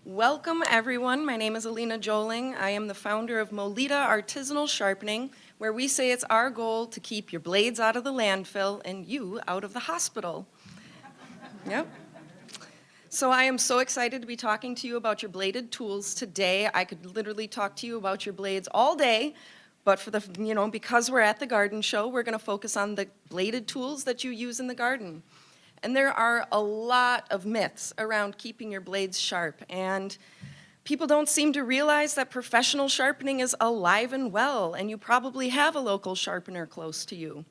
Welcome, everyone. My name is Alina Joling. I am the founder of Molita Artisanal Sharpening, where we say it's our goal to keep your blades out of the landfill and you out of the hospital. Yep. So I am so excited to be talking to you about your bladed tools today. I could literally talk to you about your blades all day, but because we're at the garden show, we're going to focus on the bladed tools that you use in the garden. And there are a lot of myths around keeping your blades sharp, and people don't seem to realize that professional sharpening is alive and well, and you probably have a local sharpener close to you.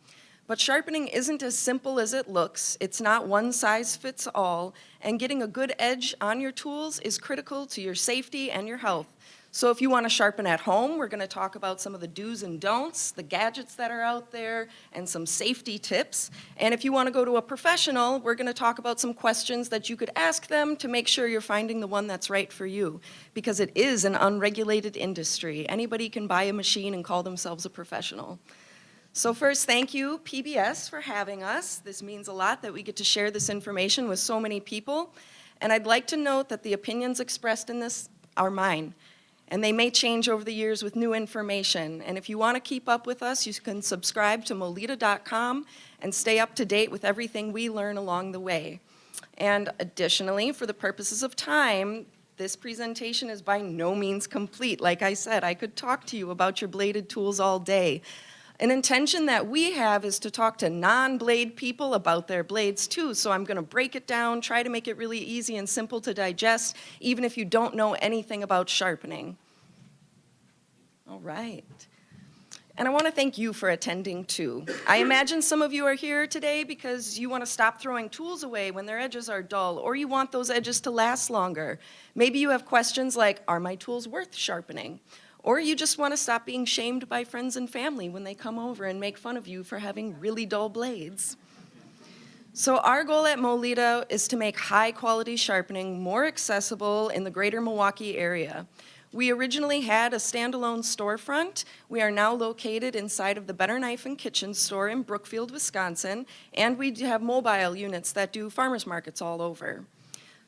But sharpening isn't as simple as it looks. It's not one size fits all, and getting a good edge on your tools is critical to your safety and your health. So if you want to sharpen at home, we're going to talk about some of the do's and don'ts, the gadgets that are out there, and some safety tips. And if you want to go to a professional, we're going to talk about some questions that you could ask them to make sure you're finding the one that's right for you, because it is an unregulated industry. Anybody can buy a machine and call themselves a professional. So first, thank you, PBS, for having us. This means a lot that we get to share this information with so many people. And I'd like to note that the opinions expressed in this are mine. And they may change over the years with new information. And if you want to keep up with us, you can subscribe to molita.com and stay up to date with everything we learn along the way. And additionally, for the purposes of time, this presentation is by no means complete. Like I said, I could talk to you about your bladed tools all day. An intention that we have is to talk to non-blade people about their blades too, so I'm going to break it down, try to make it really easy and simple to digest, even if you don't know anything about sharpening. All right. And I want to thank you for attending too. I imagine some of you are here today because you want to stop throwing tools away when their edges are dull, or you want those edges to last longer. Maybe you have questions like, are my tools worth sharpening? Or you just want to stop being shamed by friends and family when they come over and make fun of you for having really dull blades. So our goal at Molita is to make high-quality sharpening more accessible in the greater Milwaukee area. We originally had a standalone storefront. We are now located inside of the Better Knife and Kitchen store in Brookfield, Wisconsin, and we have mobile units that do farmers markets all over.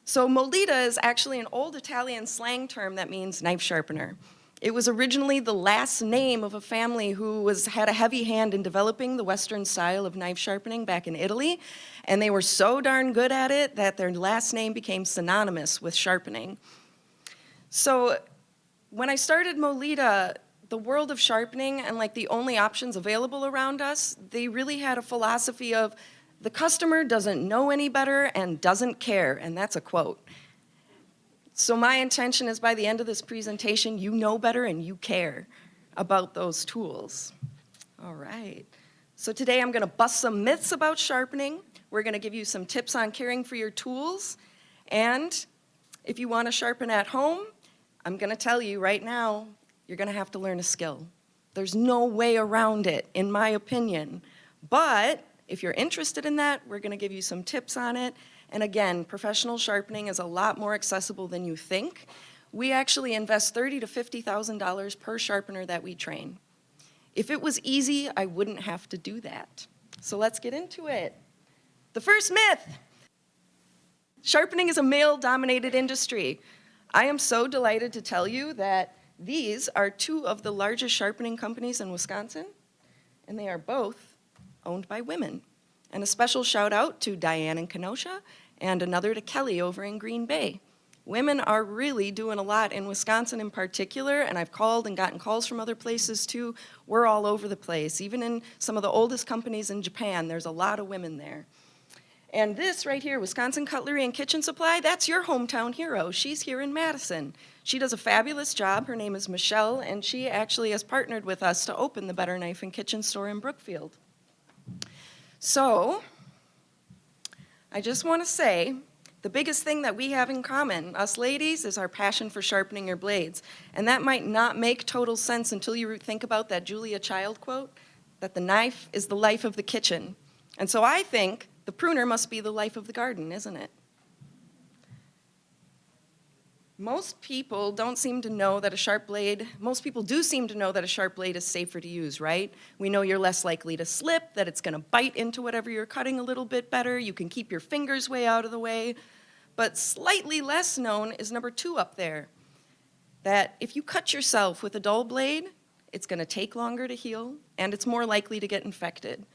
So Molita is actually an old Italian slang term that means knife sharpener. It was originally the last name of a family who had a heavy hand in developing the Western style of knife sharpening back in Italy, and they were so darn good at it that their last name became synonymous with sharpening. So when I started Molita, the world of sharpening and like the only options available around us, they really had a philosophy of the customer doesn't know any better and doesn't care, and that's a quote. So my intention is by the end of this presentation, you know better and you care about those tools. All right. So today I'm going to bust some myths about sharpening. We're going to give you some tips on caring for your tools. And if you want to sharpen at home, I'm going to tell you right now, you're going to have to learn a skill. There's no way around it, in my opinion. But if you're interested in that, we're going to give you some tips on it. And again, professional sharpening is a lot more accessible than you think. We actually invest $30,000 to $50,000 per sharpener that we train. If it was easy, I wouldn't have to do that. So let's get into it. The first myth: sharpening is a male-dominated industry. I am so delighted to tell you that these are two of the largest sharpening companies in Wisconsin, and they are both owned by women. And a special shout out to Diane in Kenosha and another to Kelly over in Green Bay. Women are really doing a lot in Wisconsin in particular, and I've called and gotten calls from other places too. We're all over the place. Even in some of the oldest companies in Japan, there's a lot of women there. And this right here, Wisconsin Cutlery and Kitchen Supply, that's your hometown hero. She's here in Madison. She does a fabulous job. Her name is Michelle, and she actually has partnered with us to open the Better Knife and Kitchen store in Brookfield. So, I just want to say, the biggest thing that we have in common, us ladies, is our passion for sharpening your blades. And that might not make total sense until you think about that Julia Child quote, that the knife is the life of the kitchen. And so I think the pruner must be the life of the garden, isn't it? Most people don't seem to know that a sharp blade, most people do seem to know that a sharp blade is safer to use, right? We know you're less likely to slip, that it's going to bite into whatever you're cutting a little bit better, you can keep your fingers way out of the way. But slightly less known is number 2 up there, that if you cut yourself with a dull blade, it's going to take longer to heal, and it's more likely to get infected.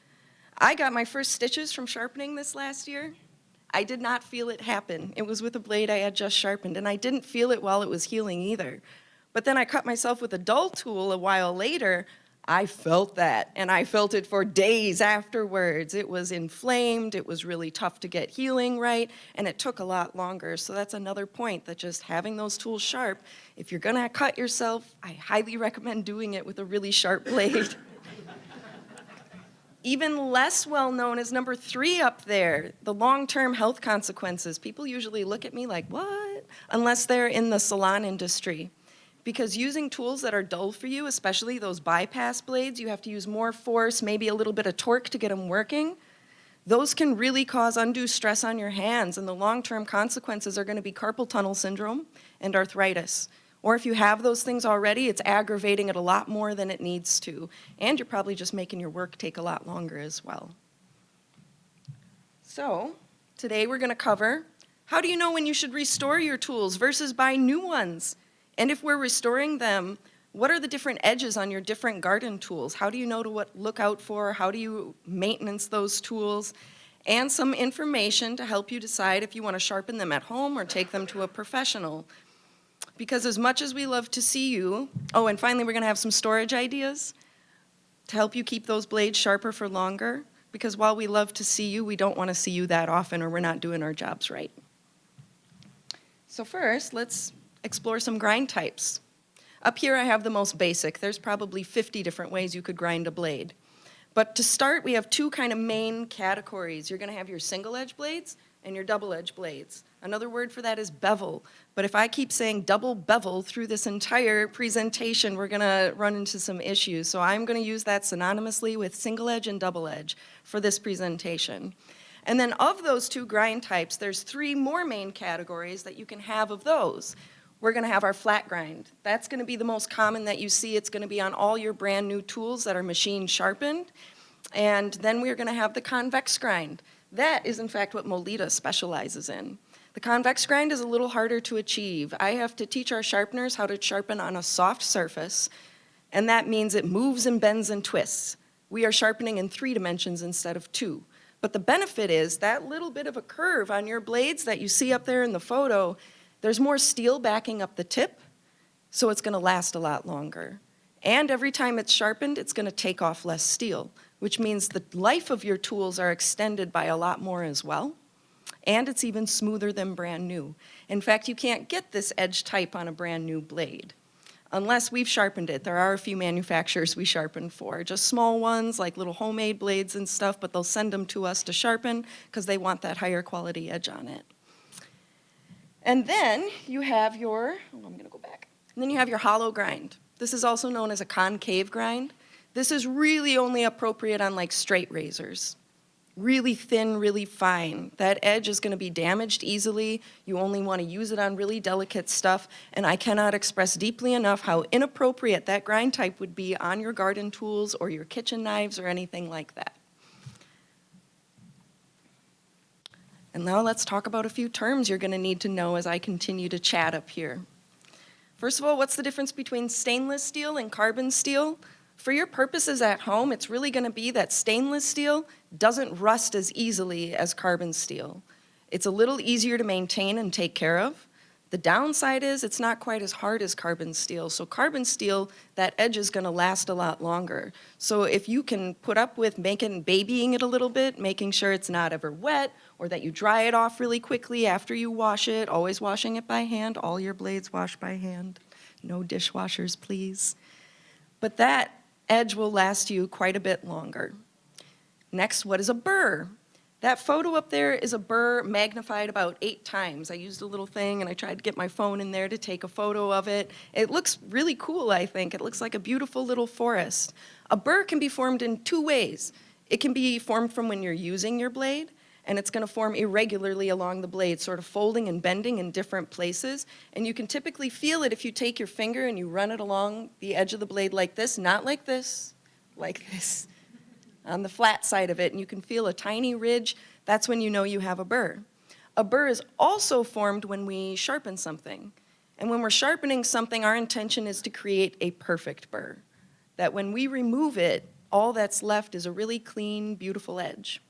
I got my first stitches from sharpening this last year. I did not feel it happen. It was with a blade I had just sharpened, and I didn't feel it while it was healing either. But then I cut myself with a dull tool a while later. I felt that, and I felt it for days afterwards. It was inflamed, it was really tough to get healing right, and it took a lot longer. So that's another point, that just having those tools sharp, if you're gonna cut yourself, I highly recommend doing it with a really sharp blade. Even less well known is number 3 up there, the long-term health consequences. People usually look at me like, what? Unless they're in the salon industry. Because using tools that are dull for you, especially those bypass blades, you have to use more force, maybe a little bit of torque to get them working. Those can really cause undue stress on your hands, and the long-term consequences are going to be carpal tunnel syndrome and arthritis. Or if you have those things already, it's aggravating it a lot more than it needs to. And you're probably just making your work take a lot longer as well. So today we're going to cover, how do you know when you should restore your tools versus buy new ones? And if we're restoring them, what are the different edges on your different garden tools? How do you know to look out for? How do you maintenance those tools? And some information to help you decide if you want to sharpen them at home or take them to a professional. Because as much as we love to see you, oh, and finally we're going to have some storage ideas to help you keep those blades sharper for longer. Because while we love to see you, we don't want to see you that often, or we're not doing our jobs right. So first, let's explore some grind types. Up here I have the most basic. There's probably 50 different ways you could grind a blade. But to start, we have 2 kind of main categories. You're going to have your single edge blades and your double edge blades. Another word for that is bevel. But if I keep saying double bevel through this entire presentation, we're going to run into some issues. So I'm going to use that synonymously with single edge and double edge for this presentation. And then of those 2 grind types, there's 3 more main categories that you can have of those. We're going to have our flat grind. That's going to be the most common that you see. It's going to be on all your brand new tools that are machine sharpened. And then we're going to have the convex grind. That is in fact what Molita specializes in. The convex grind is a little harder to achieve. I have to teach our sharpeners how to sharpen on a soft surface, and that means it moves and bends and twists. We are sharpening in 3 dimensions instead of 2. But the benefit is that little bit of a curve on your blades that you see up there in the photo, there's more steel backing up the tip, so it's going to last a lot longer. And every time it's sharpened, it's going to take off less steel, which means the life of your tools are extended by a lot more as well. And it's even smoother than brand new. In fact, you can't get this edge type on a brand new blade unless we've sharpened it. There are a few manufacturers we sharpen for, just small ones like little homemade blades and stuff, but they'll send them to us to sharpen because they want that higher quality edge on it. And then you have your, I'm going to go back. And then you have your hollow grind. This is also known as a concave grind. This is really only appropriate on like straight razors. Really thin, really fine. That edge is going to be damaged easily. You only want to use it on really delicate stuff, and I cannot express deeply enough how inappropriate that grind type would be on your garden tools or your kitchen knives or anything like that. And now let's talk about a few terms you're going to need to know as I continue to chat up here. First of all, what's the difference between stainless steel and carbon steel? For your purposes at home, it's really going to be that stainless steel doesn't rust as easily as carbon steel. It's a little easier to maintain and take care of. The downside is it's not quite as hard as carbon steel. So carbon steel, that edge is going to last a lot longer. So if you can put up with babying it a little bit, making sure it's not ever wet, or that you dry it off really quickly after you wash it, always washing it by hand, all your blades washed by hand. No dishwashers, please. But that edge will last you quite a bit longer. Next, what is a burr? That photo up there is a burr magnified about 8 times. I used a little thing and I tried to get my phone in there to take a photo of it. It looks really cool, I think. It looks like a beautiful little forest. A burr can be formed in 2 ways. It can be formed from when you're using your blade, and it's going to form irregularly along the blade, sort of folding and bending in different places. And you can typically feel it if you take your finger and you run it along the edge of the blade like this, not like this, on the flat side of it, and you can feel a tiny ridge. That's when you know you have a burr. A burr is also formed when we sharpen something. And when we're sharpening something, our intention is to create a perfect burr. That when we remove it, all that's left is a really clean, beautiful edge.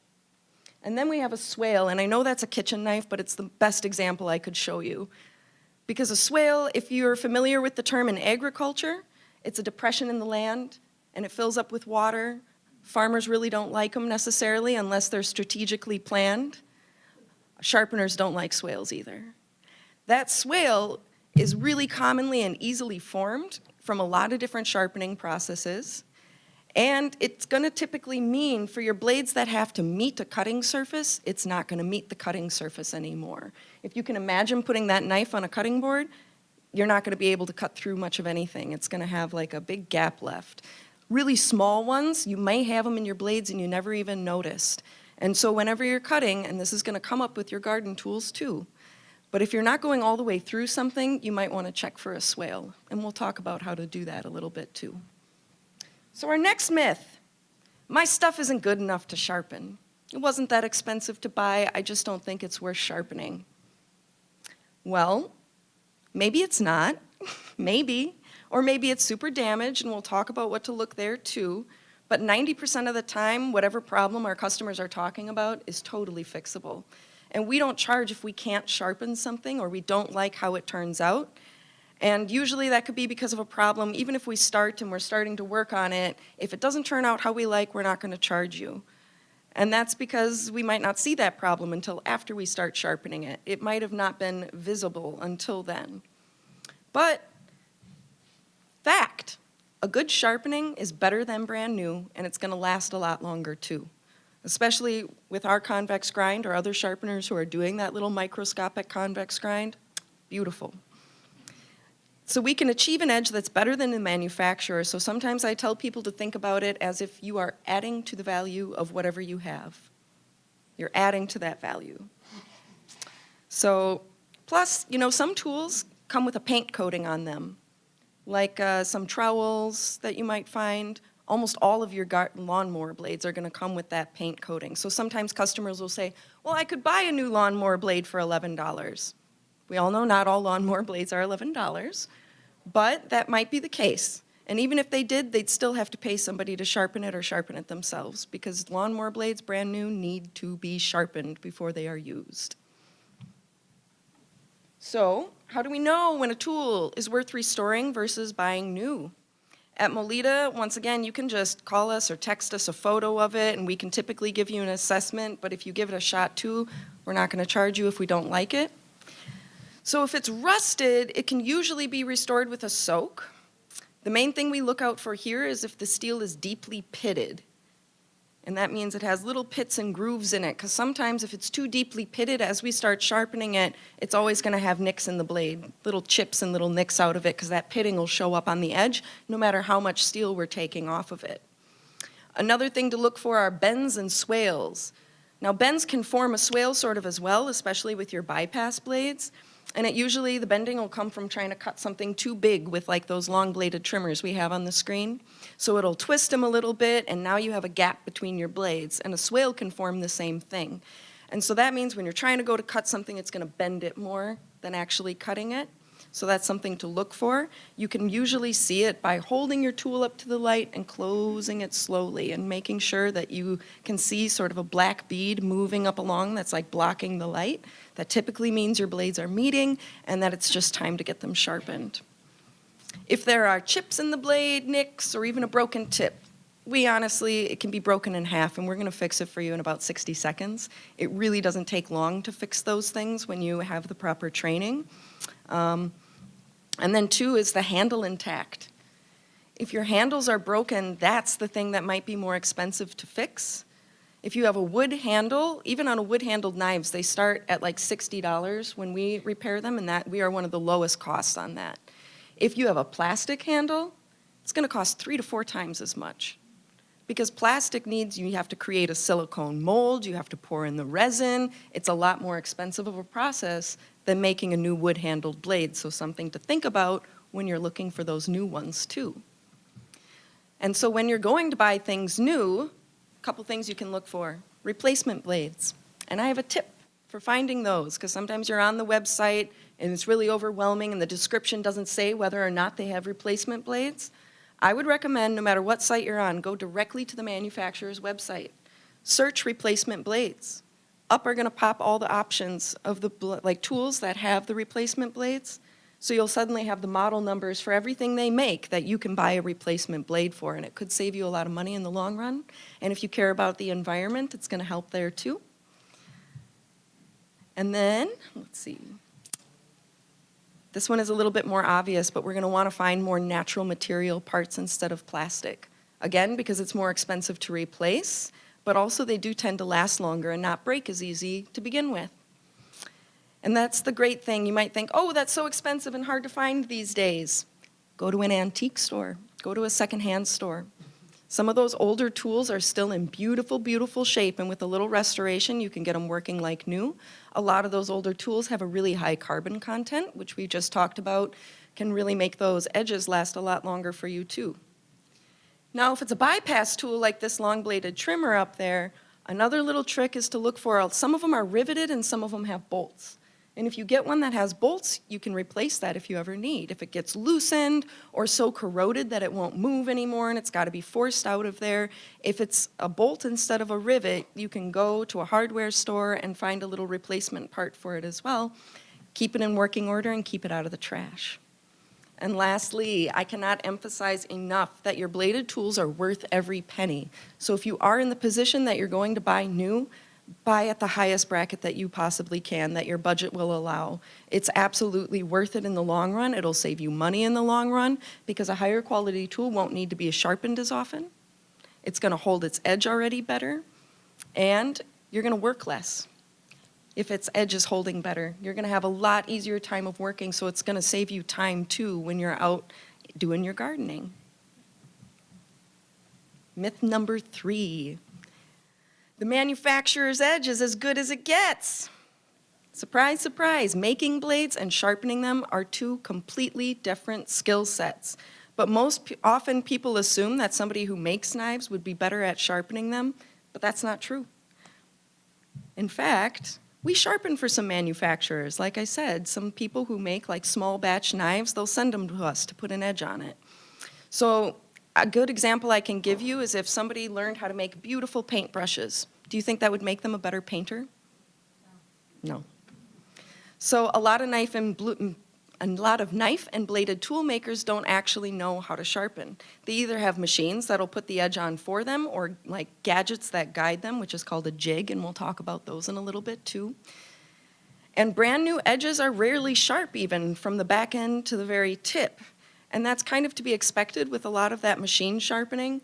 And then we have a swale, and I know that's a kitchen knife, but it's the best example I could show you. Because a swale, if you're familiar with the term in agriculture, it's a depression in the land, and it fills up with water. Farmers really don't like them necessarily unless they're strategically planned. Sharpeners don't like swales either. That swale is really commonly and easily formed from a lot of different sharpening processes. And it's going to typically mean for your blades that have to meet a cutting surface, it's not going to meet the cutting surface anymore. If you can imagine putting that knife on a cutting board, you're not going to be able to cut through much of anything. It's going to have like a big gap left. Really small ones, you may have them in your blades and you never even noticed. And so whenever you're cutting, and this is going to come up with your garden tools too, but if you're not going all the way through something, you might want to check for a swale. And we'll talk about how to do that a little bit too. So our next myth, my stuff isn't good enough to sharpen. It wasn't that expensive to buy, I just don't think it's worth sharpening. Well, maybe it's not, maybe, or maybe it's super damaged, and we'll talk about what to look there too. But 90% of the time, whatever problem our customers are talking about is totally fixable. And we don't charge if we can't sharpen something or we don't like how it turns out. And usually that could be because of a problem. Even if we start and we're starting to work on it, if it doesn't turn out how we like, we're not going to charge you. And that's because we might not see that problem until after we start sharpening it. It might have not been visible until then. But fact, a good sharpening is better than brand new, and it's going to last a lot longer too. Especially with our convex grind or other sharpeners who are doing that little microscopic convex grind, beautiful. So we can achieve an edge that's better than the manufacturer. So sometimes I tell people to think about it as if you are adding to the value of whatever you have. You're adding to that value. So plus, you know, some tools come with a paint coating on them, like some trowels that you might find. Almost all of your lawnmower blades are going to come with that paint coating. So sometimes customers will say, well, I could buy a new lawnmower blade for $11. We all know not all lawnmower blades are $11, but that might be the case. And even if they did, they'd still have to pay somebody to sharpen it or sharpen it themselves, because lawnmower blades, brand new, need to be sharpened before they are used. So how do we know when a tool is worth restoring versus buying new? At Molita, once again, you can just call us or text us a photo of it, and we can typically give you an assessment, but if you give it a shot too, we're not going to charge you if we don't like it. So if it's rusted, it can usually be restored with a soak. The main thing we look out for here is if the steel is deeply pitted. And that means it has little pits and grooves in it, because sometimes if it's too deeply pitted, as we start sharpening it, it's always going to have nicks in the blade, little chips and little nicks out of it, because that pitting will show up on the edge no matter how much steel we're taking off of it. Another thing to look for are bends and swales. Now bends can form a swale sort of as well, especially with your bypass blades. And usually the bending will come from trying to cut something too big with like those long bladed trimmers we have on the screen. So it'll twist them a little bit, and now you have a gap between your blades, and a swale can form the same thing. And so that means when you're trying to go to cut something, it's going to bend it more than actually cutting it. So that's something to look for. You can usually see it by holding your tool up to the light and closing it slowly and making sure that you can see sort of a black bead moving up along that's like blocking the light. That typically means your blades are meeting and that it's just time to get them sharpened. If there are chips in the blade, nicks, or even a broken tip, it can be broken in half, and we're going to fix it for you in about 60 seconds. It really doesn't take long to fix those things when you have the proper training. And then two is the handle intact. If your handles are broken, that's the thing that might be more expensive to fix. If you have a wood handle, even on a wood-handled knives, they start at like $60 when we repair them, and that we are one of the lowest costs on that. If you have a plastic handle, it's going to cost 3 to 4 times as much. Because plastic needs, you have to create a silicone mold, you have to pour in the resin. It's a lot more expensive of a process than making a new wood-handled blade, so something to think about when you're looking for those new ones too. And so when you're going to buy things new, a couple things you can look for. Replacement blades. And I have a tip for finding those, because sometimes you're on the website and it's really overwhelming and the description doesn't say whether or not they have replacement blades. I would recommend, no matter what site you're on, go directly to the manufacturer's website. Search replacement blades. Up are going to pop all the options of the tools that have the replacement blades. So you'll suddenly have the model numbers for everything they make that you can buy a replacement blade for, and it could save you a lot of money in the long run. And if you care about the environment, it's going to help there too. And then, let's see. This one is a little bit more obvious, but we're going to want to find more natural material parts instead of plastic. Again, because it's more expensive to replace, but also they do tend to last longer and not break as easy to begin with. And that's the great thing. You might think, oh, that's so expensive and hard to find these days. Go to an antique store. Go to a secondhand store. Some of those older tools are still in beautiful, beautiful shape, and with a little restoration, you can get them working like new. A lot of those older tools have a really high carbon content, which we just talked about, can really make those edges last a lot longer for you too. Now, if it's a bypass tool like this long-bladed trimmer up there, another little trick is to look for, some of them are riveted and some of them have bolts. And if you get one that has bolts, you can replace that if you ever need. If it gets loosened or so corroded that it won't move anymore and it's got to be forced out of there, if it's a bolt instead of a rivet, you can go to a hardware store and find a little replacement part for it as well. Keep it in working order and keep it out of the trash. And lastly, I cannot emphasize enough that your bladed tools are worth every penny. So if you are in the position that you're going to buy new, buy at the highest bracket that you possibly can, that your budget will allow. It's absolutely worth it in the long run. It'll save you money in the long run because a higher quality tool won't need to be sharpened as often. It's going to hold its edge already better, and you're going to work less. If its edge is holding better, you're going to have a lot easier time of working, so it's going to save you time too when you're out doing your gardening. Myth number 3. The manufacturer's edge is as good as it gets. Surprise, surprise, making blades and sharpening them are two completely different skill sets. But often people assume that somebody who makes knives would be better at sharpening them, but that's not true. In fact, we sharpen for some manufacturers. Like I said, some people who make like small batch knives, they'll send them to us to put an edge on it. So a good example I can give you is if somebody learned how to make beautiful paintbrushes. Do you think that would make them a better painter? No. So a lot of knife and bladed tool makers don't actually know how to sharpen. They either have machines that'll put the edge on for them or like gadgets that guide them, which is called a jig, and we'll talk about those in a little bit too. And brand new edges are rarely sharp even from the back end to the very tip. And that's kind of to be expected with a lot of that machine sharpening.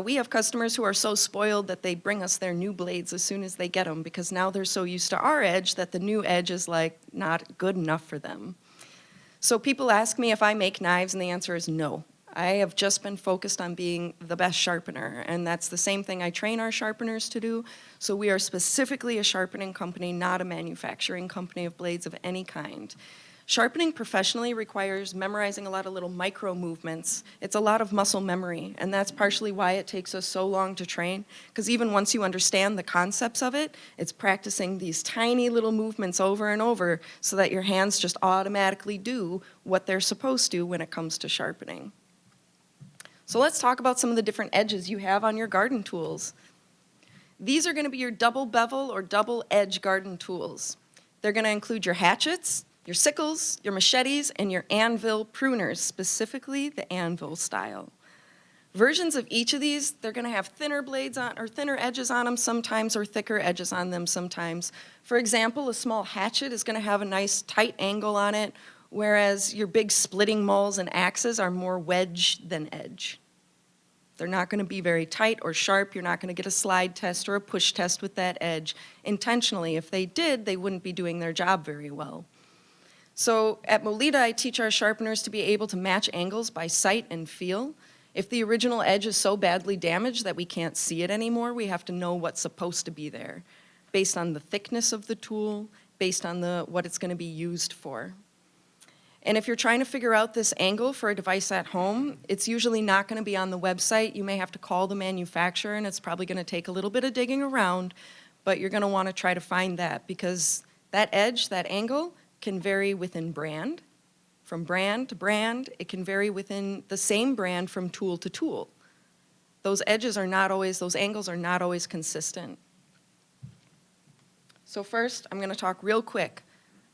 We have customers who are so spoiled that they bring us their new blades as soon as they get them because now they're so used to our edge that the new edge is like not good enough for them. So people ask me if I make knives, and the answer is no. I have just been focused on being the best sharpener, and that's the same thing I train our sharpeners to do. So we are specifically a sharpening company, not a manufacturing company of blades of any kind. Sharpening professionally requires memorizing a lot of little micro movements. It's a lot of muscle memory, and that's partially why it takes us so long to train, because even once you understand the concepts of it, it's practicing these tiny little movements over and over so that your hands just automatically do what they're supposed to when it comes to sharpening. So let's talk about some of the different edges you have on your garden tools. These are going to be your double bevel or double edge garden tools. They're going to include your hatchets, your sickles, your machetes, and your anvil pruners, specifically the anvil style. Versions of each of these, they're going to have thinner blades on, or thinner edges on them sometimes, or thicker edges on them sometimes. For example, a small hatchet is going to have a nice tight angle on it, whereas your big splitting mauls and axes are more wedge than edge. They're not going to be very tight or sharp. You're not going to get a slide test or a push test with that edge intentionally. If they did, they wouldn't be doing their job very well. So at Molita, I teach our sharpeners to be able to match angles by sight and feel. If the original edge is so badly damaged that we can't see it anymore, we have to know what's supposed to be there, based on the thickness of the tool, based on what it's going to be used for. And if you're trying to figure out this angle for a device at home, it's usually not going to be on the website. You may have to call the manufacturer, and it's probably going to take a little bit of digging around, but you're going to want to try to find that because That edge, that angle, can vary within brand. From brand to brand, it can vary within the same brand from tool to tool. Those edges are not always, those angles are not always consistent. So first, I'm gonna talk real quick.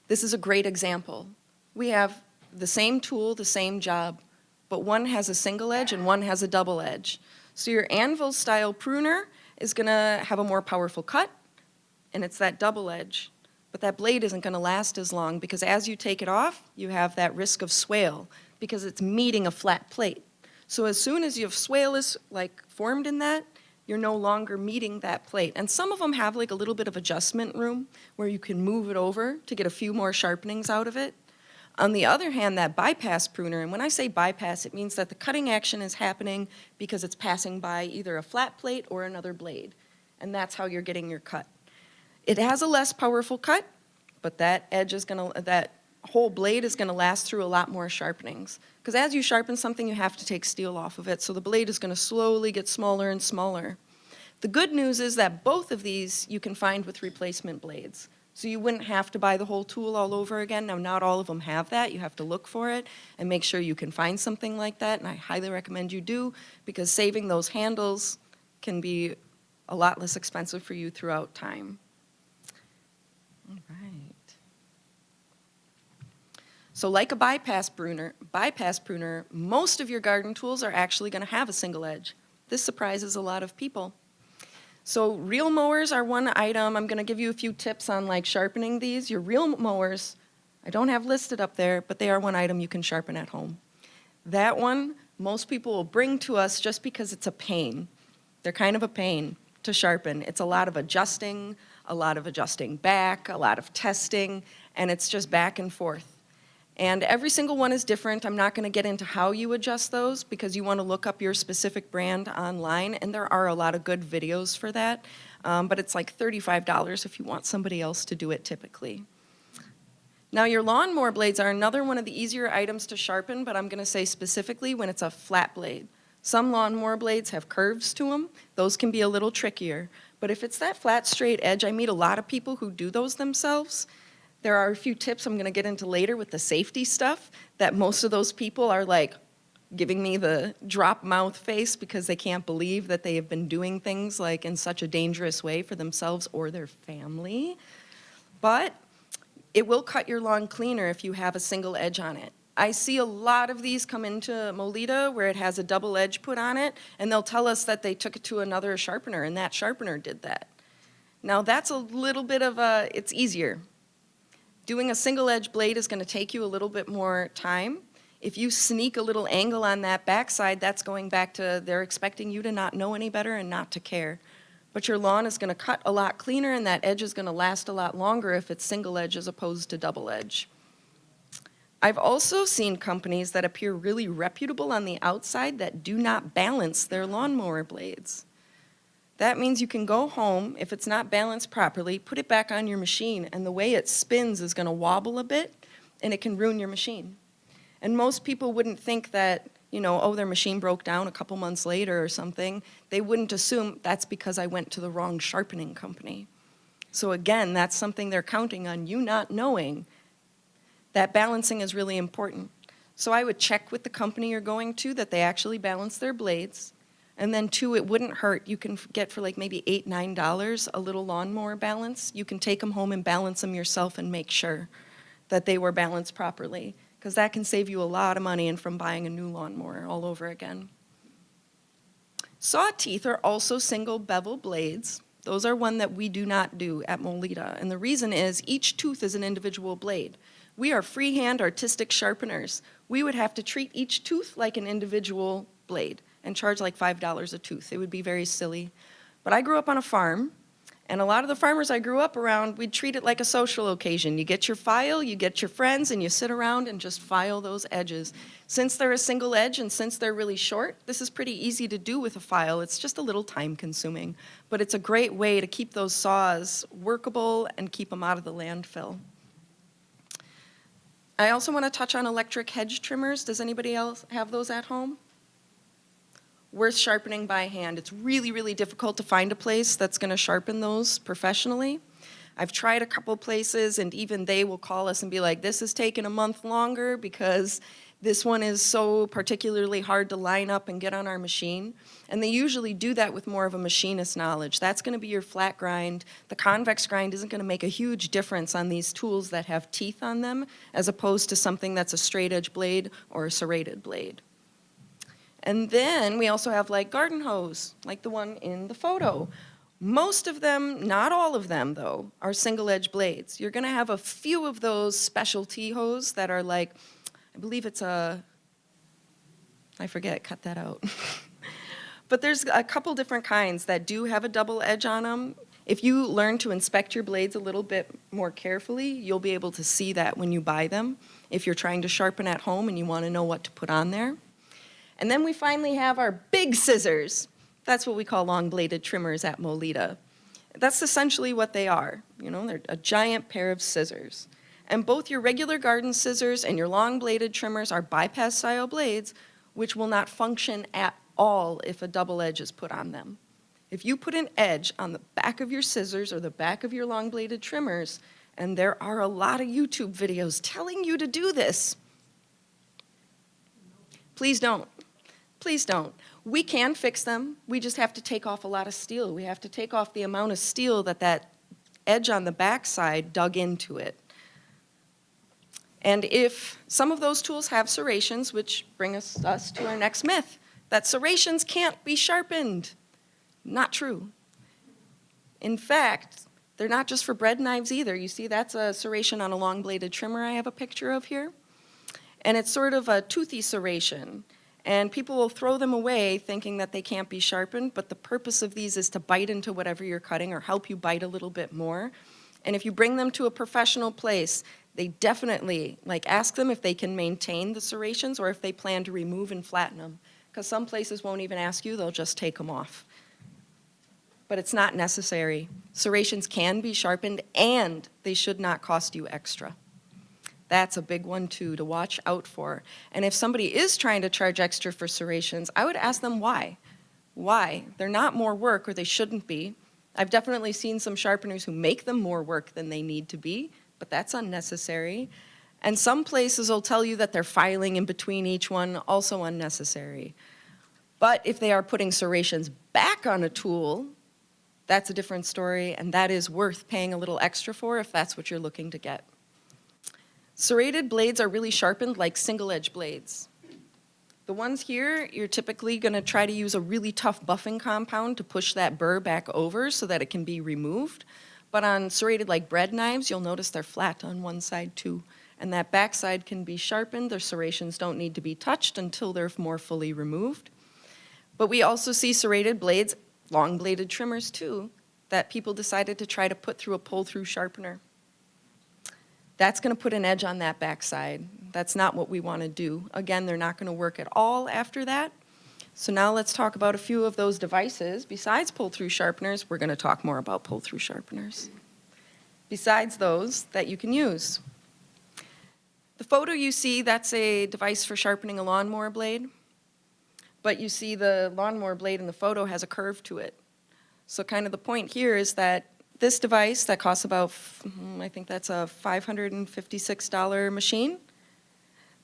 This is a great example. We have the same tool, the same job, but one has a single edge and one has a double edge. So your anvil style pruner is gonna have a more powerful cut, and it's that double edge. But that blade isn't gonna last as long because as you take it off, you have that risk of swale because it's meeting a flat plate. So as soon as your swale is like formed in that, you're no longer meeting that plate. And some of them have like a little bit of adjustment room where you can move it over to get a few more sharpenings out of it. On the other hand, that bypass pruner, and when I say bypass, it means that the cutting action is happening because it's passing by either a flat plate or another blade. And that's how you're getting your cut. It has a less powerful cut, but that edge is that whole blade is gonna last through a lot more sharpenings. Because as you sharpen something, you have to take steel off of it, so the blade is gonna slowly get smaller and smaller. The good news is that both of these you can find with replacement blades. So you wouldn't have to buy the whole tool all over again. Now, not all of them have that. You have to look for it and make sure you can find something like that, and I highly recommend you do, because saving those handles can be a lot less expensive for you throughout time. All right. So like a bypass pruner, most of your garden tools are actually going to have a single edge. This surprises a lot of people. So reel mowers are one item. I'm going to give you a few tips on like sharpening these. Your reel mowers, I don't have listed up there, but they are one item you can sharpen at home. That one, most people will bring to us just because it's a pain. They're kind of a pain to sharpen. It's a lot of adjusting back, a lot of testing, and it's just back and forth. And every single one is different. I'm not going to get into how you adjust those because you want to look up your specific brand online, and there are a lot of good videos for that. But it's like $35 if you want somebody else to do it typically. Now your lawnmower blades are another one of the easier items to sharpen, but I'm going to say specifically when it's a flat blade. Some lawnmower blades have curves to them. Those can be a little trickier. But if it's that flat, straight edge, I meet a lot of people who do those themselves. There are a few tips I'm going to get into later with the safety stuff that most of those people are like giving me the drop mouth face because they can't believe that they have been doing things like in such a dangerous way for themselves or their family. But it will cut your lawn cleaner if you have a single edge on it. I see a lot of these come into Molita where it has a double edge put on it, and they'll tell us that they took it to another sharpener and that sharpener did that. Now that's a little bit of it's easier. Doing a single edge blade is going to take you a little bit more time. If you sneak a little angle on that backside, that's going back to they're expecting you to not know any better and not to care. But your lawn is going to cut a lot cleaner and that edge is going to last a lot longer if it's single edge as opposed to double edge. I've also seen companies that appear really reputable on the outside that do not balance their lawnmower blades. That means you can go home, if it's not balanced properly, put it back on your machine, and the way it spins is going to wobble a bit, and it can ruin your machine. And most people wouldn't think that, you know, oh, their machine broke down a couple months later or something. They wouldn't assume that's because I went to the wrong sharpening company. So again, that's something they're counting on you not knowing. That balancing is really important. So I would check with the company you're going to that they actually balance their blades. And then two, it wouldn't hurt. You can get for like maybe $8, $9 a little lawnmower balance. You can take them home and balance them yourself and make sure that they were balanced properly, because that can save you a lot of money and from buying a new lawnmower all over again. Saw teeth are also single bevel blades. Those are one that we do not do at Molita, and the reason is each tooth is an individual blade. We are freehand artistic sharpeners. We would have to treat each tooth like an individual blade and charge like $5 a tooth. It would be very silly. But I grew up on a farm, and a lot of the farmers I grew up around, we'd treat it like a social occasion. You get your file, you get your friends, and you sit around and just file those edges. Since they're a single edge and since they're really short, this is pretty easy to do with a file. It's just a little time consuming, but it's a great way to keep those saws workable and keep them out of the landfill. I also want to touch on electric hedge trimmers. Does anybody else have those at home? Worth sharpening by hand. It's really, really difficult to find a place that's going to sharpen those professionally. I've tried a couple places, and even they will call us and be like, this is taking a month longer because this one is so particularly hard to line up and get on our machine. And they usually do that with more of a machinist knowledge. That's going to be your flat grind. The convex grind isn't going to make a huge difference on these tools that have teeth on them, as opposed to something that's a straight edge blade or a serrated blade. And then we also have like garden hose, like the one in the photo. Most of them, not all of them though, are single edge blades. You're going to have a few of those specialty hose that are like, I believe it's I forget, cut that out. But there's a couple different kinds that do have a double edge on them. If you learn to inspect your blades a little bit more carefully, you'll be able to see that when you buy them, if you're trying to sharpen at home and you want to know what to put on there. And then we finally have our big scissors. That's what we call long-bladed trimmers at Molita. That's essentially what they are. You know, they're a giant pair of scissors. And both your regular garden scissors and your long-bladed trimmers are bypass-style blades, which will not function at all if a double edge is put on them. If you put an edge on the back of your scissors or the back of your long-bladed trimmers, and there are a lot of YouTube videos telling you to do this, please don't. Please don't. We can fix them. We just have to take off a lot of steel. We have to take off the amount of steel that edge on the backside dug into it. And if some of those tools have serrations, which bring us to our next myth, that serrations can't be sharpened. Not true. In fact, they're not just for bread knives either. You see, that's a serration on a long-bladed trimmer I have a picture of here. And it's sort of a toothy serration. And people will throw them away thinking that they can't be sharpened, but the purpose of these is to bite into whatever you're cutting or help you bite a little bit more. And if you bring them to a professional place, they definitely, ask them if they can maintain the serrations or if they plan to remove and flatten them. Because some places won't even ask you, they'll just take them off. But it's not necessary. Serrations can be sharpened and they should not cost you extra. That's a big one too to watch out for. And if somebody is trying to charge extra for serrations, I would ask them why. Why? They're not more work, or they shouldn't be. I've definitely seen some sharpeners who make them more work than they need to be, but that's unnecessary. And some places will tell you that they're filing in between each one, also unnecessary. But if they are putting serrations back on a tool, that's a different story, and that is worth paying a little extra for if that's what you're looking to get. Serrated blades are really sharpened like single-edge blades. The ones here, you're typically going to try to use a really tough buffing compound to push that burr back over so that it can be removed. But on serrated like bread knives, you'll notice they're flat on one side too. And that back side can be sharpened. Their serrations don't need to be touched until they're more fully removed. But we also see serrated blades, long-bladed trimmers too, that people decided to try to put through a pull-through sharpener. That's going to put an edge on that backside. That's not what we want to do. Again, they're not going to work at all after that. So now let's talk about a few of those devices. Besides pull-through sharpeners, we're going to talk more about pull-through sharpeners. Besides those that you can use. The photo you see, that's a device for sharpening a lawnmower blade. But you see the lawnmower blade in the photo has a curve to it. So kind of the point here is that this device that costs about, I think that's a $556 machine.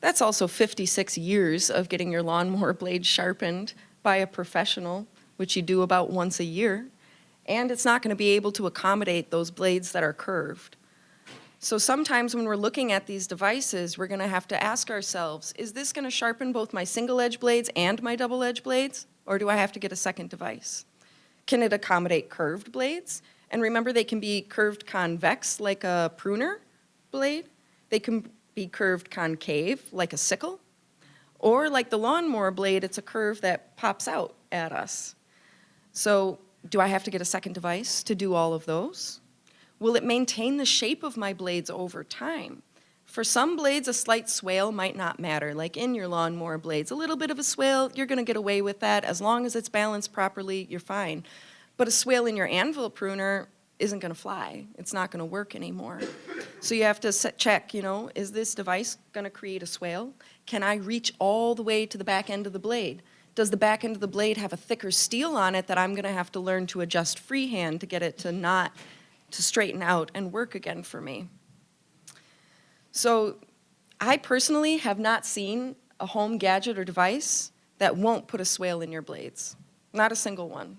That's also 56 years of getting your lawnmower blade sharpened by a professional, which you do about once a year. And it's not going to be able to accommodate those blades that are curved. So sometimes when we're looking at these devices, we're going to have to ask ourselves, is this going to sharpen both my single edge blades and my double edge blades? Or do I have to get a second device? Can it accommodate curved blades? And remember, they can be curved convex like a pruner blade. They can be curved concave like a sickle. Or like the lawnmower blade, it's a curve that pops out at us. So do I have to get a second device to do all of those? Will it maintain the shape of my blades over time? For some blades, a slight swale might not matter, like in your lawnmower blades. A little bit of a swale, you're going to get away with that. As long as it's balanced properly, you're fine. But a swale in your anvil pruner isn't going to fly. It's not going to work anymore. So you have to check, is this device going to create a swale? Can I reach all the way to the back end of the blade? Does the back end of the blade have a thicker steel on it that I'm going to have to learn to adjust freehand to get it to not to straighten out and work again for me. So I personally have not seen a home gadget or device that won't put a swale in your blades. Not a single one.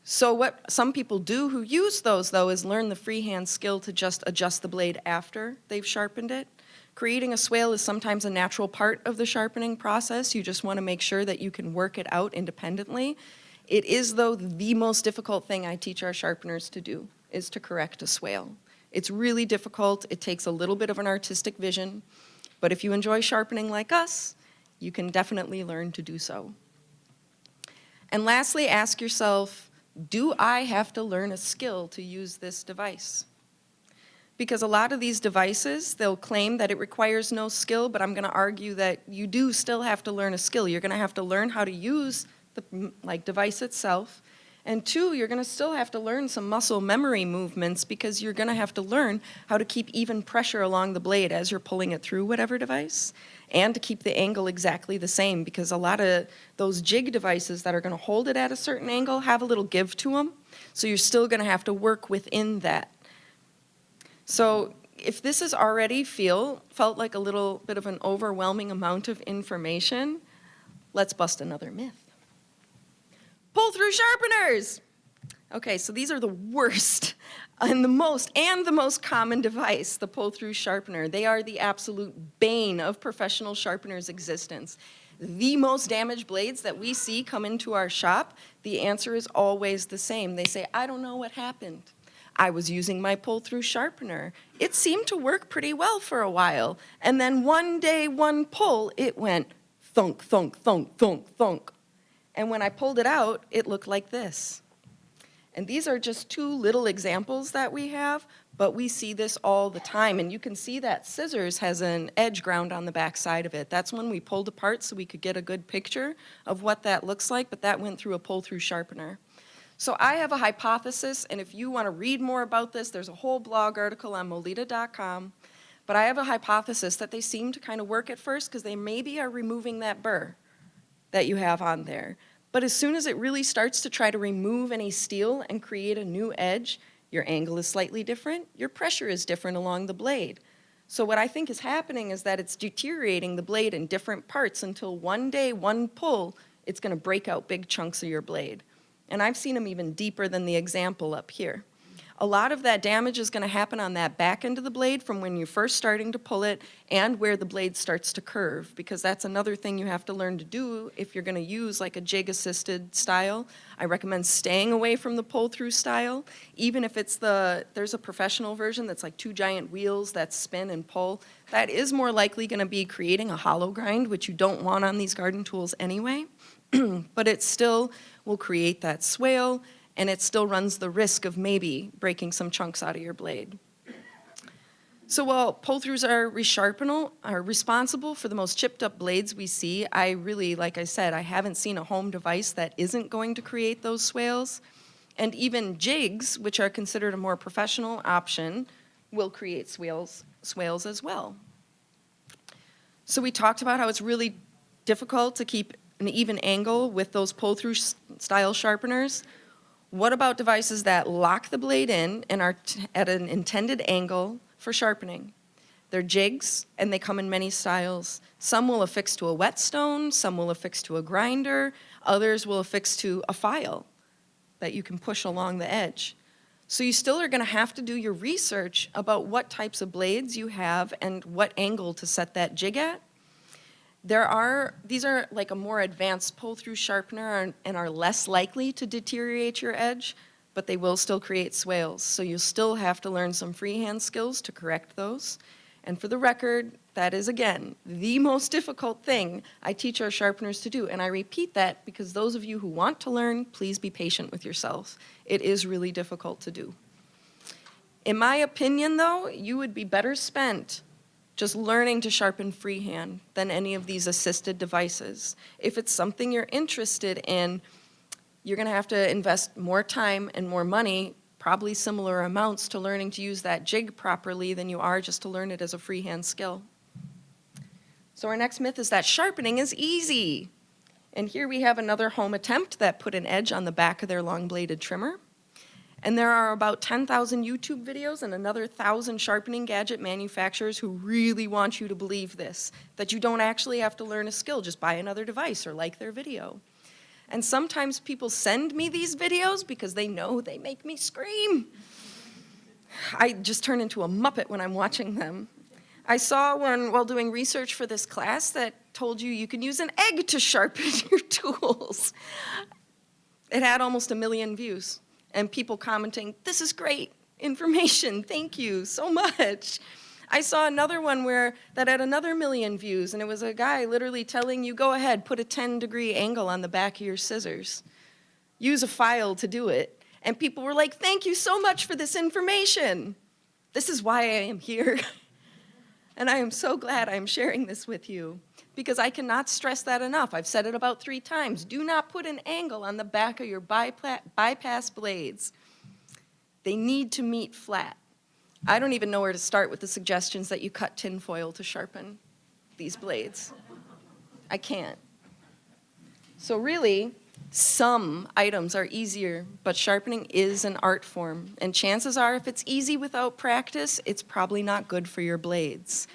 So what some people do who use those, though, is learn the freehand skill to just adjust the blade after they've sharpened it. Creating a swale is sometimes a natural part of the sharpening process. You just want to make sure that you can work it out independently. It is, though, the most difficult thing I teach our sharpeners to do, is to correct a swale. It's really difficult. It takes a little bit of an artistic vision. But if you enjoy sharpening like us, you can definitely learn to do so. And lastly, ask yourself, do I have to learn a skill to use this device? Because a lot of these devices, they'll claim that it requires no skill, but I'm going to argue that you do still have to learn a skill. You're going to have to learn how to use the device itself. And two, you're going to still have to learn some muscle memory movements because you're going to have to learn how to keep even pressure along the blade as you're pulling it through whatever device, and to keep the angle exactly the same, because a lot of those jig devices that are going to hold it at a certain angle have a little give to them. So you're still going to have to work within that. So if this has already felt like a little bit of an overwhelming amount of information, let's bust another myth. Pull-through sharpeners! Okay, so these are the worst and the most common device, the pull-through sharpener. They are the absolute bane of professional sharpeners' existence. The most damaged blades that we see come into our shop, the answer is always the same. They say, I don't know what happened. I was using my pull-through sharpener. It seemed to work pretty well for a while. And then one day, one pull, it went thunk, thunk, thunk, thunk, thunk. And when I pulled it out, it looked like this. And these are just two little examples that we have, but we see this all the time. And you can see that scissors has an edge ground on the back side of it. That's when we pulled apart so we could get a good picture of what that looks like, but that went through a pull-through sharpener. So I have a hypothesis, and if you want to read more about this, there's a whole blog article on molita.com. But I have a hypothesis that they seem to kind of work at first because they maybe are removing that burr that you have on there. But as soon as it really starts to try to remove any steel and create a new edge, your angle is slightly different, your pressure is different along the blade. So what I think is happening is that it's deteriorating the blade in different parts until one day, one pull, it's going to break out big chunks of your blade. And I've seen them even deeper than the example up here. A lot of that damage is going to happen on that back end of the blade from when you're first starting to pull it and where the blade starts to curve, because that's another thing you have to learn to do if you're going to use like a jig-assisted style. I recommend staying away from the pull-through style, even if it's there's a professional version that's like two giant wheels that spin and pull. That is more likely going to be creating a hollow grind, which you don't want on these garden tools anyway, but it still will create that swale, and it still runs the risk of maybe breaking some chunks out of your blade. So while pull-throughs are responsible for the most chipped up blades we see, I really, like I said, I haven't seen a home device that isn't going to create those swales. And even jigs, which are considered a more professional option, will create swales as well. So we talked about how it's really difficult to keep an even angle with those pull-through style sharpeners. What about devices that lock the blade in and are at an intended angle for sharpening? They're jigs, and they come in many styles. Some will affix to a whetstone, some will affix to a grinder, others will affix to a file that you can push along the edge. So you still are going to have to do your research about what types of blades you have and what angle to set that jig at. These are like a more advanced pull-through sharpener and are less likely to deteriorate your edge, but they will still create swales. So you'll still have to learn some freehand skills to correct those. And for the record, that is, again, the most difficult thing I teach our sharpeners to do. And I repeat that because those of you who want to learn, please be patient with yourselves. It is really difficult to do. In my opinion, though, you would be better spent just learning to sharpen freehand than any of these assisted devices. If it's something you're interested in, you're going to have to invest more time and more money, probably similar amounts, to learning to use that jig properly than you are just to learn it as a freehand skill. So our next myth is that sharpening is easy. And here we have another home attempt that put an edge on the back of their long-bladed trimmer. And there are about 10,000 YouTube videos and another 1,000 sharpening gadget manufacturers who really want you to believe this, that you don't actually have to learn a skill, just buy another device or like their video. And sometimes people send me these videos because they know they make me scream. I just turn into a Muppet when I'm watching them. I saw one while doing research for this class that told you can use an egg to sharpen your tools. It had almost 1 million views, and people commenting, "This is great information, thank you so much." I saw another one that had another 1 million views, and it was a guy literally telling you, go ahead, put a 10-degree angle on the back of your scissors. Use a file to do it. And people were like, "Thank you so much for this information. This is why I am here." And I am so glad I'm sharing this with you, because I cannot stress that enough. I've said it about 3 times. Do not put an angle on the back of your bypass blades. They need to meet flat. I don't even know where to start with the suggestions that you cut tinfoil to sharpen these blades. I can't. So really, some items are easier, but sharpening is an art form. And chances are, if it's easy without practice, it's probably not good for your blades.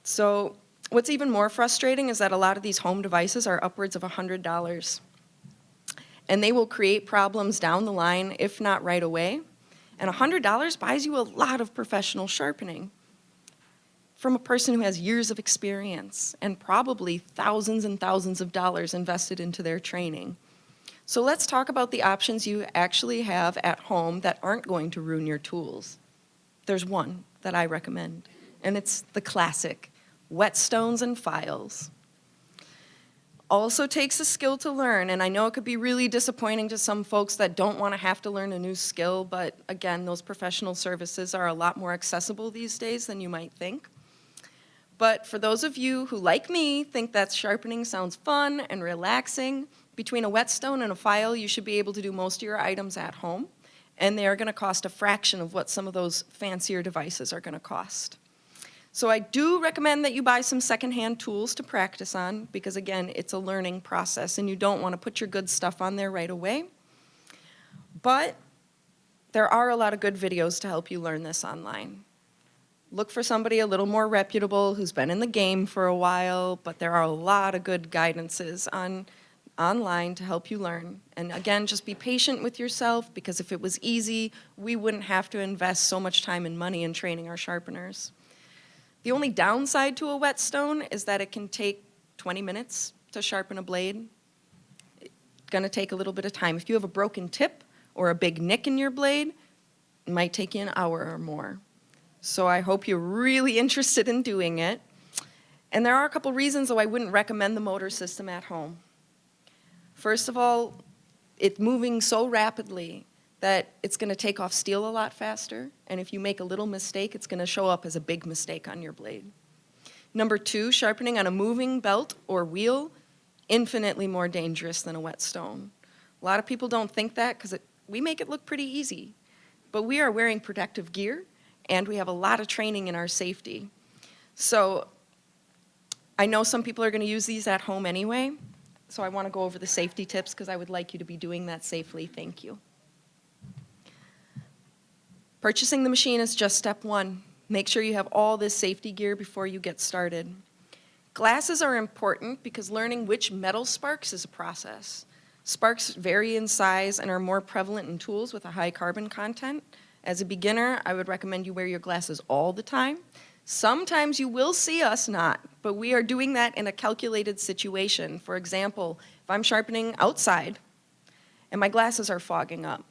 So what's even more frustrating is that a lot of these home devices are upwards of $100. And they will create problems down the line, if not right away. And $100 buys you a lot of professional sharpening from a person who has years of experience and probably thousands and thousands of dollars invested into their training. So let's talk about the options you actually have at home that aren't going to ruin your tools. There's one that I recommend, and it's the classic, whetstones and files. Also takes a skill to learn, and I know it could be really disappointing to some folks that don't want to have to learn a new skill, but again, those professional services are a lot more accessible these days than you might think. But for those of you who, like me, think that sharpening sounds fun and relaxing, between a whetstone and a file, you should be able to do most of your items at home, and they are going to cost a fraction of what some of those fancier devices are going to cost. So I do recommend that you buy some secondhand tools to practice on, because again, it's a learning process and you don't want to put your good stuff on there right away. But there are a lot of good videos to help you learn this online. Look for somebody a little more reputable who's been in the game for a while, but there are a lot of good guidances online to help you learn. And again, just be patient with yourself, because if it was easy, we wouldn't have to invest so much time and money in training our sharpeners. The only downside to a whetstone is that it can take 20 minutes to sharpen a blade. It's going to take a little bit of time. If you have a broken tip or a big nick in your blade, it might take you an hour or more. So I hope you're really interested in doing it. And there are a couple reasons, though, I wouldn't recommend the motor system at home. First of all, it's moving so rapidly that it's going to take off steel a lot faster, and if you make a little mistake, it's going to show up as a big mistake on your blade. Number 2, sharpening on a moving belt or wheel, infinitely more dangerous than a whetstone. A lot of people don't think that because we make it look pretty easy, but we are wearing protective gear, and we have a lot of training in our safety. So I know some people are going to use these at home anyway, so I want to go over the safety tips because I would like you to be doing that safely. Thank you. Purchasing the machine is just step 1. Make sure you have all this safety gear before you get started. Glasses are important because learning which metal sparks is a process. Sparks vary in size and are more prevalent in tools with a high carbon content. As a beginner, I would recommend you wear your glasses all the time. Sometimes you will see us not, but we are doing that in a calculated situation. For example, if I'm sharpening outside and my glasses are fogging up,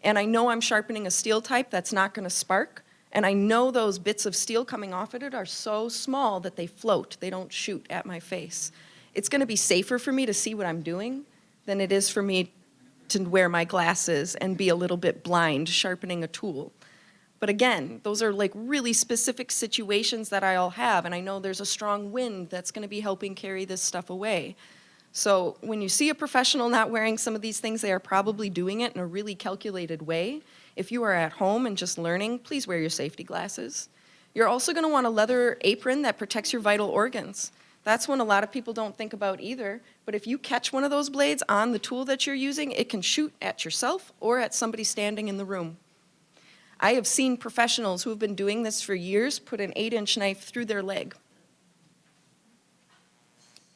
and I know I'm sharpening a steel type that's not going to spark, and I know those bits of steel coming off of it are so small that they float, they don't shoot at my face. It's going to be safer for me to see what I'm doing than it is for me to wear my glasses and be a little bit blind sharpening a tool. But again, those are like really specific situations that I all have, and I know there's a strong wind that's going to be helping carry this stuff away. So when you see a professional not wearing some of these things, they are probably doing it in a really calculated way. If you are at home and just learning, please wear your safety glasses. You're also going to want a leather apron that protects your vital organs. That's one a lot of people don't think about either. But if you catch one of those blades on the tool that you're using, it can shoot at yourself or at somebody standing in the room. I have seen professionals who have been doing this for years put an 8-inch knife through their leg.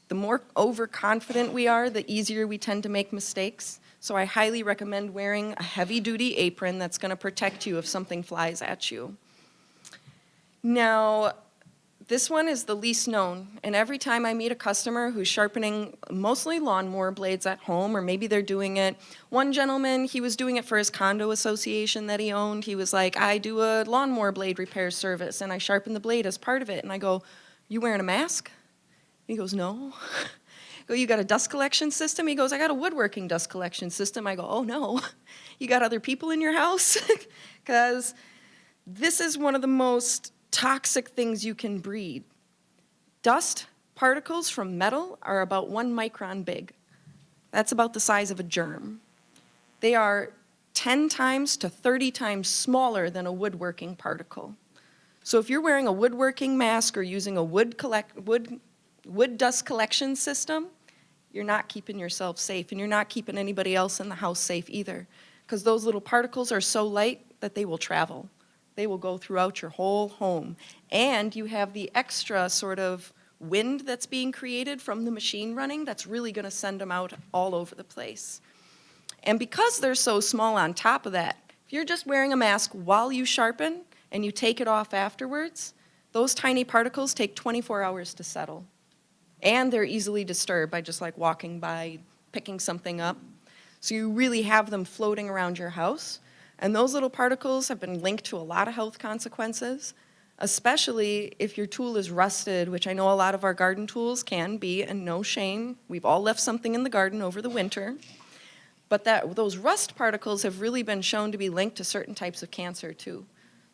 The more overconfident we are, the easier we tend to make mistakes. So I highly recommend wearing a heavy-duty apron that's going to protect you if something flies at you. Now, this one is the least known, and every time I meet a customer who's sharpening mostly lawnmower blades at home, or maybe they're doing it, one gentleman, he was doing it for his condo association that he owned. He was like, I do a lawnmower blade repair service, and I sharpen the blade as part of it. And I go, you wearing a mask? He goes, no. I go, you got a dust collection system? He goes, I got a woodworking dust collection system. I go, oh no, you got other people in your house? Because this is one of the most toxic things you can breed. Dust particles from metal are about 1 micron big. That's about the size of a germ. They are 10 times to 30 times smaller than a woodworking particle. So if you're wearing a woodworking mask or using a wood dust collection system, you're not keeping yourself safe, and you're not keeping anybody else in the house safe either, because those little particles are so light that they will travel. They will go throughout your whole home. And you have the extra sort of wind that's being created from the machine running that's really going to send them out all over the place. And because they're so small on top of that, if you're just wearing a mask while you sharpen and you take it off afterwards, those tiny particles take 24 hours to settle. And they're easily disturbed by just like walking by, picking something up. So you really have them floating around your house. And those little particles have been linked to a lot of health consequences, especially if your tool is rusted, which I know a lot of our garden tools can be, and no shame. We've all left something in the garden over the winter. But those rust particles have really been shown to be linked to certain types of cancer too.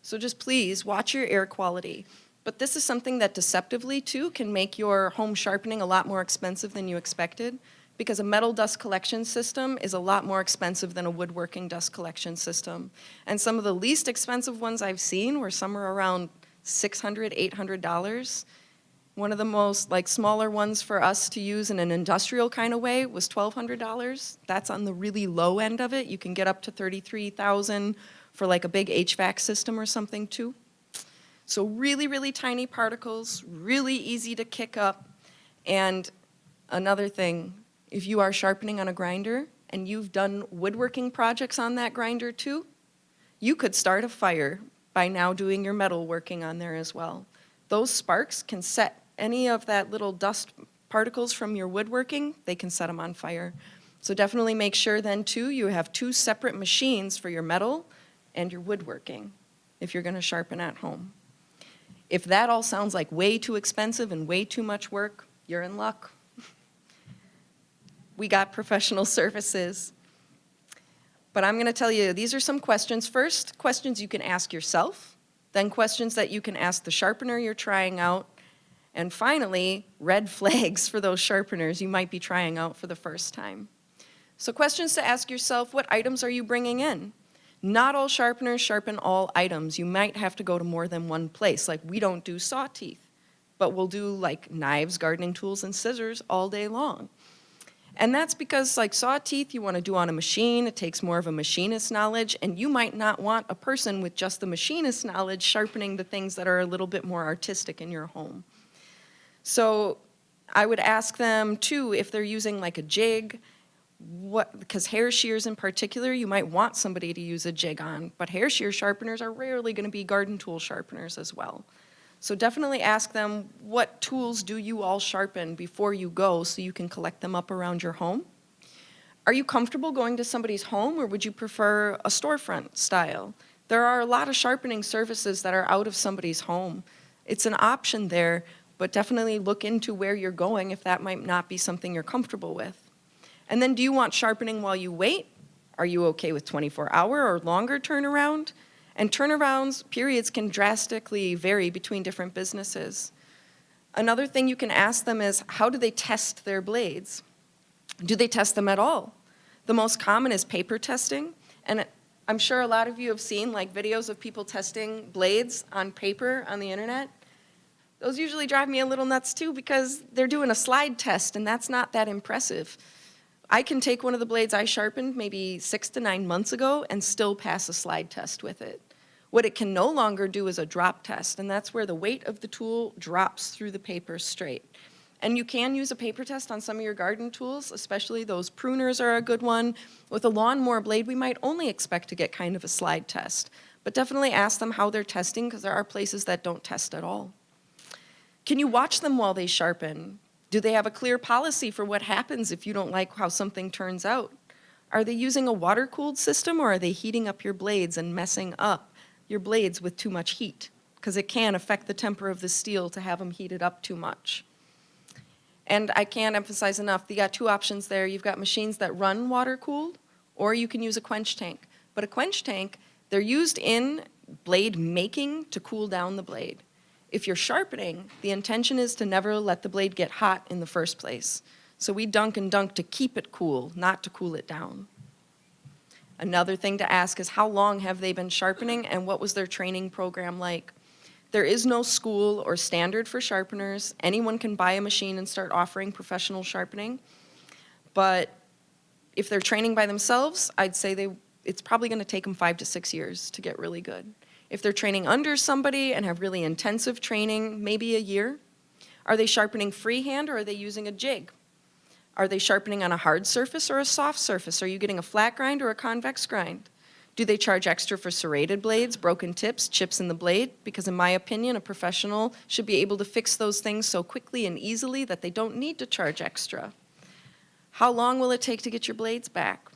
So just please watch your air quality. But this is something that deceptively too can make your home sharpening a lot more expensive than you expected, because a metal dust collection system is a lot more expensive than a woodworking dust collection system. And some of the least expensive ones I've seen were somewhere around $600, $800. One of the most smaller ones for us to use in an industrial kind of way was $1,200. That's on the really low end of it. You can get up to $33,000 for like a big HVAC system or something too. So really, really tiny particles, really easy to kick up. And another thing, if you are sharpening on a grinder and you've done woodworking projects on that grinder too, you could start a fire by now doing your metal working on there as well. Those sparks can set any of that little dust particles from your woodworking, they can set them on fire. So definitely make sure then too you have 2 separate machines for your metal and your woodworking if you're going to sharpen at home. If that all sounds like way too expensive and way too much work, you're in luck. We got professional services. But I'm going to tell you, these are some questions. First, questions you can ask yourself, then questions that you can ask the sharpener you're trying out, and finally, red flags for those sharpeners you might be trying out for the first time. So questions to ask yourself, what items are you bringing in? Not all sharpeners sharpen all items. You might have to go to more than one place. Like we don't do saw teeth, but we'll do like knives, gardening tools, and scissors all day long. And that's because like saw teeth you want to do on a machine, it takes more of a machinist knowledge, and you might not want a person with just the machinist knowledge sharpening the things that are a little bit more artistic in your home. So I would ask them too if they're using like a jig, because hair shears in particular, you might want somebody to use a jig on, but hair shear sharpeners are rarely going to be garden tool sharpeners as well. So definitely ask them, what tools do you all sharpen before you go so you can collect them up around your home? Are you comfortable going to somebody's home, or would you prefer a storefront style? There are a lot of sharpening services that are out of somebody's home. It's an option there, but definitely look into where you're going if that might not be something you're comfortable with. And then do you want sharpening while you wait? Are you okay with 24-hour or longer turnaround? And turnarounds, periods can drastically vary between different businesses. Another thing you can ask them is, how do they test their blades? Do they test them at all? The most common is paper testing. And I'm sure a lot of you have seen like videos of people testing blades on paper on the internet. Those usually drive me a little nuts too because they're doing a slide test and that's not that impressive. I can take one of the blades I sharpened maybe 6 to 9 months ago and still pass a slide test with it. What it can no longer do is a drop test, and that's where the weight of the tool drops through the paper straight. And you can use a paper test on some of your garden tools, especially those pruners are a good one. With a lawnmower blade, we might only expect to get kind of a slide test, but definitely ask them how they're testing because there are places that don't test at all. Can you watch them while they sharpen? Do they have a clear policy for what happens if you don't like how something turns out? Are they using a water-cooled system or are they heating up your blades and messing up your blades with too much heat? Because it can affect the temper of the steel to have them heated up too much. And I can't emphasize enough, you got two options there. You've got machines that run water-cooled, or you can use a quench tank. But a quench tank, they're used in blade making to cool down the blade. If you're sharpening, the intention is to never let the blade get hot in the first place. So we dunk and dunk to keep it cool, not to cool it down. Another thing to ask is how long have they been sharpening and what was their training program like? There is no school or standard for sharpeners. Anyone can buy a machine and start offering professional sharpening. But if they're training by themselves, I'd say it's probably going to take them 5 to 6 years to get really good. If they're training under somebody and have really intensive training, maybe a year. Are they sharpening freehand or are they using a jig? Are they sharpening on a hard surface or a soft surface? Are you getting a flat grind or a convex grind? Do they charge extra for serrated blades, broken tips, chips in the blade? Because in my opinion, a professional should be able to fix those things so quickly and easily that they don't need to charge extra. How long will it take to get your blades back?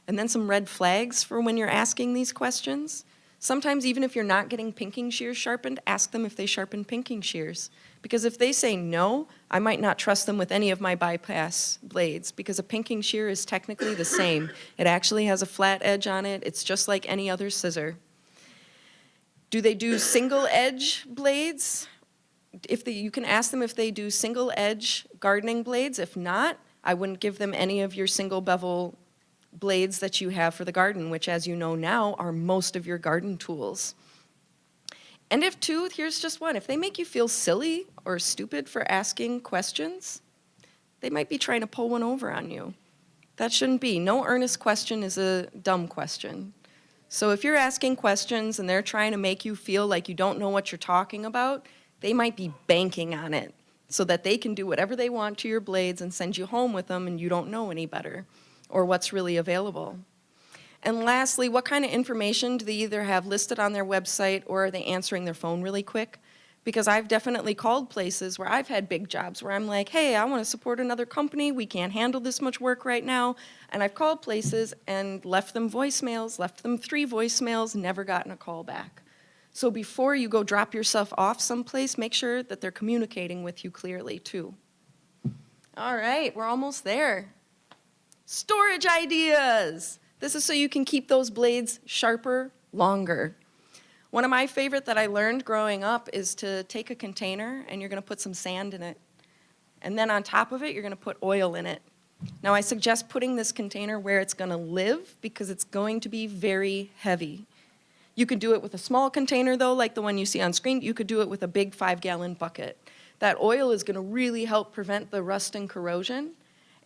And then some red flags for when you're asking these questions. Sometimes even if you're not getting pinking shears sharpened, ask them if they sharpen pinking shears. Because if they say no, I might not trust them with any of my bypass blades because a pinking shear is technically the same. It actually has a flat edge on it. It's just like any other scissor. Do they do single edge blades? You can ask them if they do single edge gardening blades. If not, I wouldn't give them any of your single bevel blades that you have for the garden, which as you know now are most of your garden tools. And here's just one, if they make you feel silly or stupid for asking questions, they might be trying to pull one over on you. That shouldn't be. No earnest question is a dumb question. So if you're asking questions and they're trying to make you feel like you don't know what you're talking about, they might be banking on it so that they can do whatever they want to your blades and send you home with them and you don't know any better or what's really available. And lastly, what kind of information do they either have listed on their website or are they answering their phone really quick? Because I've definitely called places where I've had big jobs where I'm like, hey, I want to support another company. We can't handle this much work right now. And I've called places and left them voicemails, left them 3 voicemails, never gotten a call back. So before you go drop yourself off someplace, make sure that they're communicating with you clearly too. All right, we're almost there. Storage ideas. This is so you can keep those blades sharper longer. One of my favorite that I learned growing up is to take a container and you're going to put some sand in it. And then on top of it, you're going to put oil in it. Now I suggest putting this container where it's going to live because it's going to be very heavy. You could do it with a small container though, like the one you see on screen. You could do it with a big 5-gallon bucket. That oil is going to really help prevent the rust and corrosion,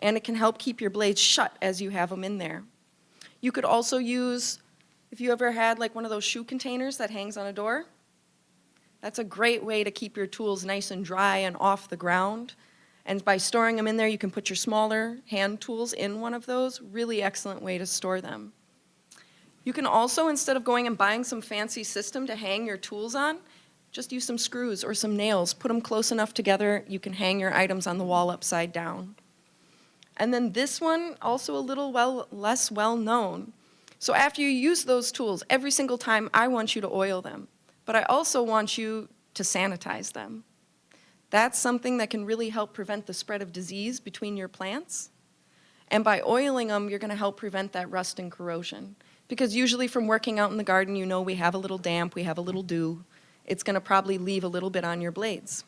and it can help keep your blades shut as you have them in there. You could also use, if you ever had like one of those shoe containers that hangs on a door, that's a great way to keep your tools nice and dry and off the ground. And by storing them in there, you can put your smaller hand tools in one of those. Really excellent way to store them. You can also, instead of going and buying some fancy system to hang your tools on, just use some screws or some nails. Put them close enough together, you can hang your items on the wall upside down. And then this one, also a little less well known. So after you use those tools, every single time I want you to oil them, but I also want you to sanitize them. That's something that can really help prevent the spread of disease between your plants. And by oiling them, you're going to help prevent that rust and corrosion. Because usually from working out in the garden, you know we have a little damp, we have a little dew. It's going to probably leave a little bit on your blades.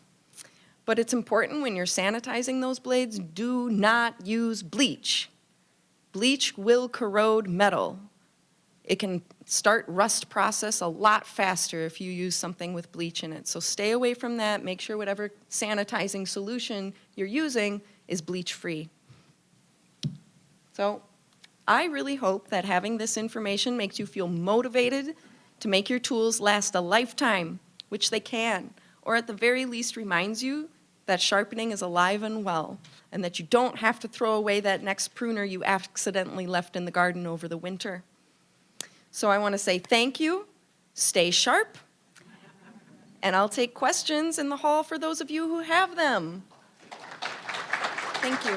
But it's important when you're sanitizing those blades, do not use bleach. Bleach will corrode metal. It can start rust process a lot faster if you use something with bleach in it. So stay away from that. Make sure whatever sanitizing solution you're using is bleach-free. So I really hope that having this information makes you feel motivated to make your tools last a lifetime, which they can, or at the very least reminds you that sharpening is alive and well, and that you don't have to throw away that next pruner you accidentally left in the garden over the winter. So I want to say thank you, stay sharp, and I'll take questions in the hall for those of you who have them. Thank you.